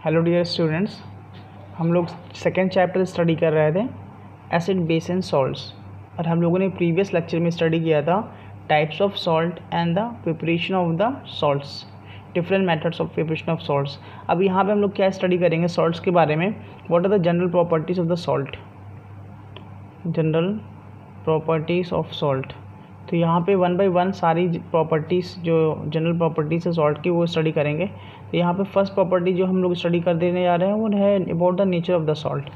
Hello dear students, हम लोग second chapter study कर रहे थे एसिड बेस एंड सॉल्ट्स। और हम लोगों ने प्रीवियस लेक्चर में स्टडी किया था types of salt and the preparation of the salts, different methods of preparation of salts. अब यहाँ पे हम लोग क्या स्टडी करेंगे सॉल्ट्स के बारे में। What are the general properties of the salt, general properties of salt. तो यहाँ पे वन बाय वन सारी प्रॉपर्टीज़ जो जनरल प्रॉपर्टीज़ है सॉल्ट की वो स्टडी करेंगे। तो यहाँ पे फर्स्ट प्रॉपर्टी जो हम लोग स्टडी कर देने जा रहे हैं वो है about the nature of the salt.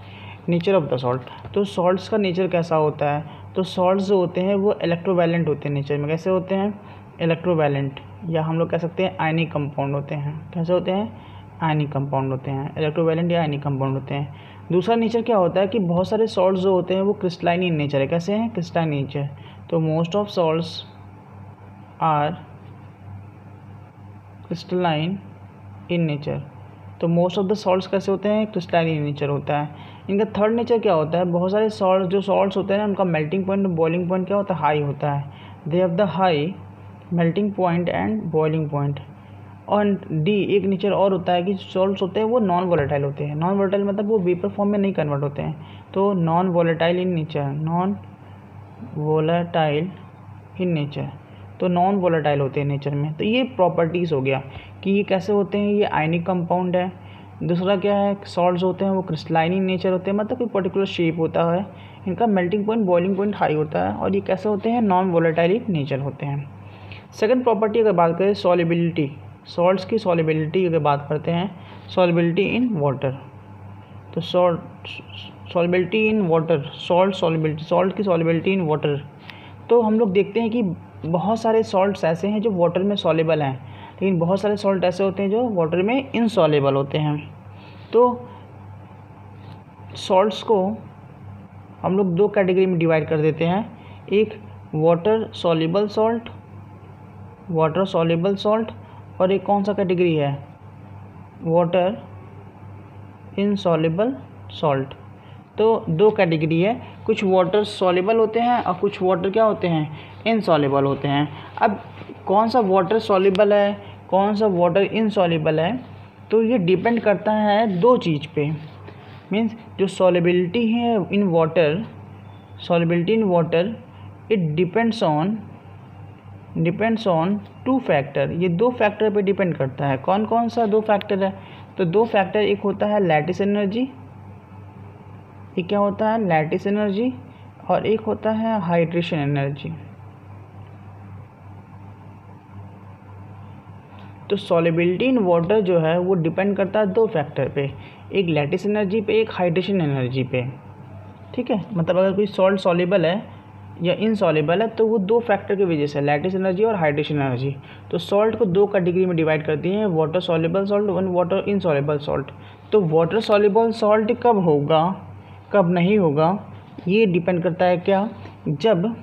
Nature of the salt, तो सॉल्ट्स का नेचर कैसा होता है। तो सॉल्ट्स जो होते हैं वो इलेक्ट्रोवैलेंट होते हैं नेचर में। कैसे होते हैं? इलेक्ट्रोवैलेंट, या हम लोग कह सकते हैं आयनिक कंपाउंड होते हैं। कैसे होते हैं? आयनिक कंपाउंड होते हैं, इलेक्ट्रोवैलेंट या आयनिक कंपाउंड होते हैं। दूसरा नेचर क्या होता है कि बहुत सारे सॉल्ट्स जो होते हैं वो क्रिस्टलाइन इन नेचर है। कैसे हैं? Crystalline nature. तो most of salts are crystalline in nature. तो मोस्ट ऑफ द सॉल्ट्स कैसे होते हैं? क्रिस्टलाइन इन नेचर होता है। इनका थर्ड नेचर क्या होता है? बहुत सारे सॉल्ट्स होते हैं ना, उनका मेल्टिंग पॉइंट और बॉइलिंग पॉइंट क्या होता है? हाई होता है। They have the high melting point and boiling point. और डी एक नेचर और होता है कि सॉल्ट्स होते हैं वो नॉन वोलेटाइल होते हैं। नॉन वोलेटाइल मतलब वो वेपर फॉर्म में नहीं कन्वर्ट होते हैं। तो non volatile in nature, non volatile in nature. तो नॉन वोलेटाइल होते हैं नेचर में। तो ये प्रॉपर्टीज़ हो गया कि ये कैसे होते हैं, ये आयनिक कंपाउंड है। दूसरा क्या है, सॉल्ट्स होते हैं वो क्रिस्टलाइन इन नेचर होते हैं, मतलब कोई पर्टिकुलर शेप होता है, इनका melting point boiling point high होता है, और ये कैसे होते हैं? नॉन वोलेटाइल इन नेचर होते हैं। सेकेंड प्रॉपर्टी अगर बात करें सॉल्युबिलिटी, सॉल्ट्स की सॉल्युबिलिटी अगर बात करते हैं, सॉल्युबिलिटी इन वाटर। तो solubility in water, solubility, salt की सॉल्युबिलिटी इन वाटर। तो हम लोग देखते हैं कि बहुत सारे सॉल्ट्स ऐसे हैं जो वाटर में सॉल्युबल हैं, लेकिन बहुत सारे सॉल्ट ऐसे होते हैं जो वाटर में इनसॉल्युबल होते हैं। तो सॉल्ट्स को हम लोग दो कैटेगरी में डिवाइड कर देते हैं। एक water soluble salt, water soluble salt, और एक कौन सा कैटेगरी है? Water insoluble salt. तो दो कैटेगरी है, कुछ वाटर सॉल्युबल होते हैं और कुछ वाटर क्या होते हैं? इनसॉल्युबल होते हैं। अब कौन सा वाटर सॉल्युबल है, कौन सा वाटर इनसॉल्युबल है, तो ये डिपेंड करता है दो चीज़ पे। मीन्स जो सॉल्युबिलिटी है in water, solubility in water, it depends on two factor. ये दो फैक्टर पे डिपेंड करता है। कौन कौन सा दो फैक्टर है? तो दो फैक्टर, एक होता है लैटिस एनर्जी, एक क्या होता है? लैटिस एनर्जी, और एक होता है हाइड्रेशन एनर्जी। तो सॉल्युबिलिटी इन वाटर जो है वो डिपेंड करता है दो फैक्टर पे, एक लैटिस एनर्जी पे, एक हाइड्रेशन एनर्जी पे। ठीक है, मतलब अगर कोई सॉल्ट सॉल्युबल है या इनसॉल्युबल है तो वो दो फैक्टर की वजह से, लैटिस एनर्जी और हाइड्रेशन एनर्जी। तो सॉल्ट को दो कैटेगरी में डिवाइड करती हैं, वाटर सॉल्युबल सॉल्ट और वाटर इनसॉल्युबल सॉल्ट। तो वाटर सॉल्युबल सॉल्ट कब होगा, कब नहीं होगा, ये डिपेंड करता है क्या? जब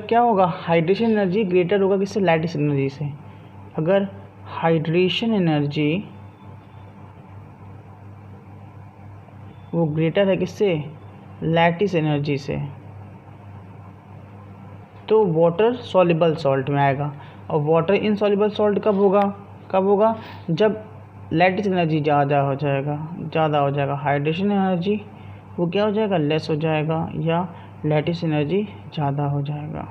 क्या होगा? हाइड्रेशन एनर्जी ग्रेटर होगा किससे? लैटिस एनर्जी से। अगर हाइड्रेशन एनर्जी वो ग्रेटर है किससे? लैटिस एनर्जी से, तो वाटर सॉल्युबल सॉल्ट में आएगा। और वाटर इनसॉल्युबल सॉल्ट कब होगा? कब होगा? जब लैटिस एनर्जी ज़्यादा हो जाएगा, हाइड्रेशन एनर्जी वो क्या हो जाएगा? लेस हो जाएगा, या लैटिस एनर्जी ज़्यादा हो जाएगा।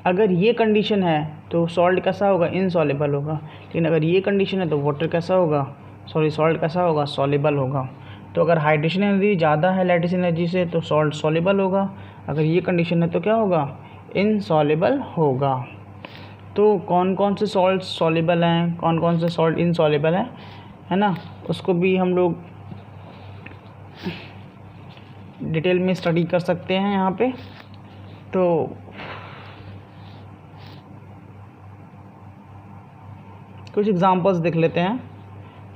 अगर ये कंडीशन है तो सॉल्ट कैसा होगा? इनसॉल्युबल होगा। लेकिन अगर ये कंडीशन है तो वाटर कैसा होगा? सॉल्ट कैसा होगा? सॉल्युबल होगा। तो अगर हाइड्रेशन एनर्जी ज़्यादा है लैटिस एनर्जी से तो सॉल्ट सॉल्युबल होगा, अगर ये कंडीशन है तो क्या होगा? इनसॉल्युबल होगा। तो कौन कौन से सॉल्ट सॉल्युबल हैं, कौन कौन से सॉल्ट इनसॉल्युबल हैं, है ना, उसको भी हम लोग डिटेल में स्टडी कर सकते हैं यहाँ पे। तो कुछ एग्जांपल्स देख लेते हैं।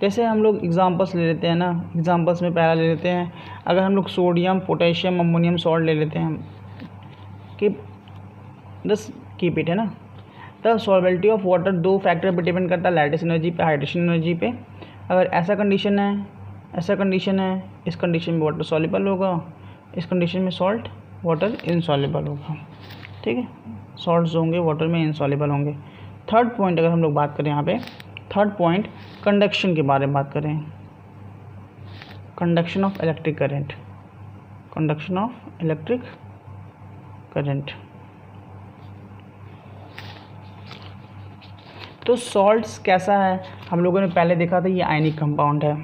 जैसे हम लोग एग्जांपल्स ले लेते हैं ना, एग्जांपल्स में पहला ले लेते हैं, अगर हम लोग सोडियम, पोटेशियम, अमोनियम सॉल्ट ले लेते हैं कि बस कीप इट, है ना। द सॉल्युबिलिटी ऑफ वाटर दो फैक्टर पर डिपेंड करता है, लैटिस एनर्जी पे, हाइड्रेशन एनर्जी पे। अगर ऐसा कंडीशन है, इस कंडीशन में वाटर सॉल्युबल होगा, इस कंडीशन में सॉल्ट वाटर इनसॉल्युबल होगा। ठीक है, सॉल्ट्स होंगे वाटर में इनसॉल्युबल होंगे। थर्ड पॉइंट अगर हम लोग बात करें यहाँ पे, थर्ड पॉइंट कंडक्शन के बारे में बात करें, conduction of electric current, conduction of electric current. तो सॉल्ट्स कैसा है, हम लोगों ने पहले देखा था ये आयनिक कंपाउंड है।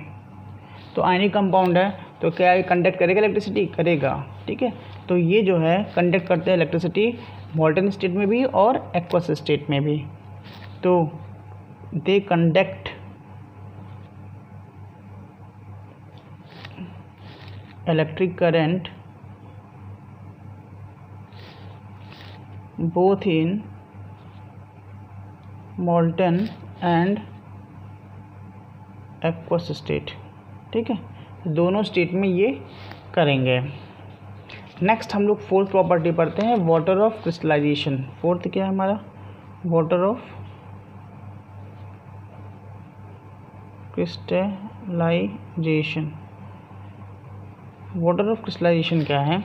तो आयनिक कंपाउंड है तो क्या ये कंडक्ट करेगा इलेक्ट्रिसिटी, करेगा, ठीक है। तो ये जो है कंडक्ट करते हैं इलेक्ट्रिसिटी मोल्टन स्टेट में भी और एक्वस स्टेट में भी। तो they conduct electric current both in molten and aqueous state, ठीक है, दोनों स्टेट में ये करेंगे। नेक्स्ट हम लोग फोर्थ प्रॉपर्टी पढ़ते हैं, वाटर ऑफ क्रिस्टलाइजेशन। फोर्थ क्या है हमारा, water of crystallization. Water of crystallization क्या है,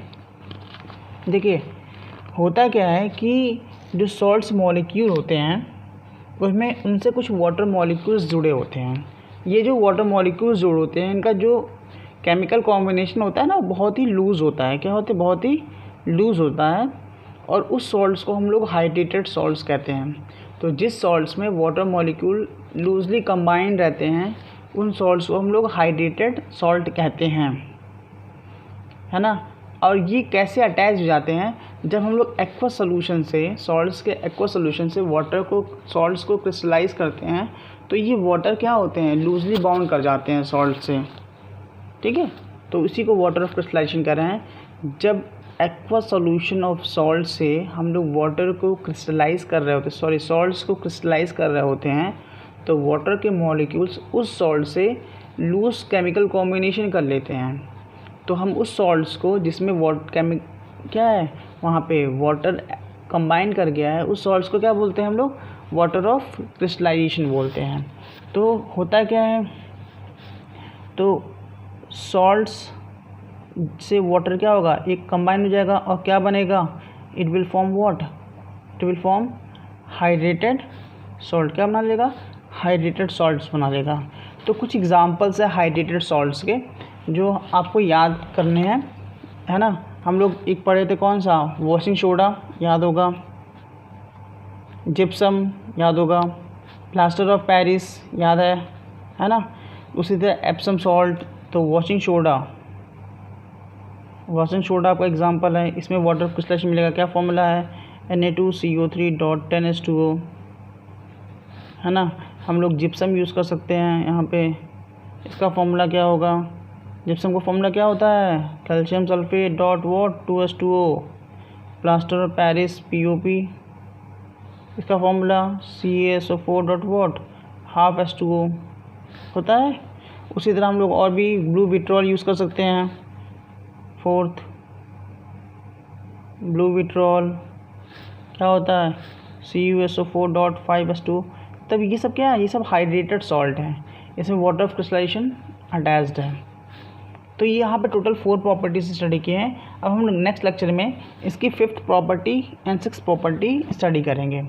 देखिए होता क्या है कि जो सॉल्ट्स मॉलिक्यूल होते हैं उसमें उनसे कुछ वाटर मॉलिक्यूल्स जुड़े होते हैं। ये जो वाटर मॉलिक्यूल्स जुड़े होते हैं इनका जो केमिकल कॉम्बिनेशन होता है ना बहुत ही लूज़ होता है। क्या होता है, बहुत ही लूज़ होता है। और उस सॉल्ट्स को हम लोग हाइड्रेटेड सॉल्ट्स कहते हैं। तो जिस सॉल्ट्स में वाटर मॉलिक्यूल लूजली कंबाइंड रहते हैं उन सॉल्ट्स को हम लोग हाइड्रेटेड सॉल्ट कहते हैं, है ना। और ये कैसे अटैच हो जाते हैं, जब हम लोग एक्वा सोल्यूशन से, सॉल्ट्स के एक्वा सोल्यूशन से वाटर को, सॉल्ट्स को क्रिस्टलाइज करते हैं तो ये वाटर क्या होते हैं, लूजली बाउंड कर जाते हैं सॉल्ट से, ठीक है। तो इसी को वाटर ऑफ क्रिस्टलाइजेशन कह रहे हैं। जब एक्वा सोल्यूशन ऑफ सॉल्ट से हम लोग वाटर को क्रिस्टलाइज कर रहे होते, सॉरी सॉल्ट्स को क्रिस्टलाइज कर रहे होते हैं तो वाटर के मॉलिक्यूल्स उस सॉल्ट से लूज केमिकल कॉम्बिनेशन कर लेते हैं। तो हम उस सॉल्ट्स को जिसमें क्या है वहाँ पे वाटर कंबाइन कर गया है उस सॉल्ट्स को क्या बोलते हैं हम लोग, वाटर ऑफ क्रिस्टलाइजेशन बोलते हैं। तो होता क्या है, तो सॉल्ट्स से वाटर क्या होगा, एक कंबाइन हो जाएगा और क्या बनेगा, it will form what, it will form hydrated salt. क्या बना लेगा, हाइड्रेटेड सॉल्ट्स बना लेगा। तो कुछ एग्जांपल्स है हाइड्रेटेड सॉल्ट्स के जो आपको याद करने हैं, है ना। हम लोग एक पढ़े थे कौन सा, वॉशिंग सोडा याद होगा, जिप्सम याद होगा, प्लास्टर ऑफ पेरिस याद है ना। उसी तरह एप्सम सॉल्ट। तो वॉशिंग सोडा का एग्जांपल है, इसमें वाटर क्रिस्टलाइजेशन मिलेगा। क्या फॉर्मूला है, Na2CO3.10H2O, है ना। हम लोग जिप्सम यूज़ कर सकते हैं यहाँ पे, इसका फॉर्मूला क्या होगा, जिप्सम का फॉर्मूला क्या होता है, calcium sulphate dot what 2H2O, plaster of Paris POP, इसका formula CaSO4 dot what half H2O होता है। उसी तरह हम लोग और भी ब्लू विट्रॉल यूज़ कर सकते हैं। फोर्थ, ब्लू विट्रॉल क्या होता है, CuSO4 डॉट 5H2O। तब ये सब क्या है, ये सब हाइड्रेटेड सॉल्ट है, इसमें वाटर ऑफ क्रिस्टलाइजेशन अटैच्ड है। तो ये यहाँ पे टोटल 4 प्रॉपर्टीज स्टडी किए हैं। अब हम नेक्स्ट लेक्चर में इसकी 5th property and 6th property study करेंगे।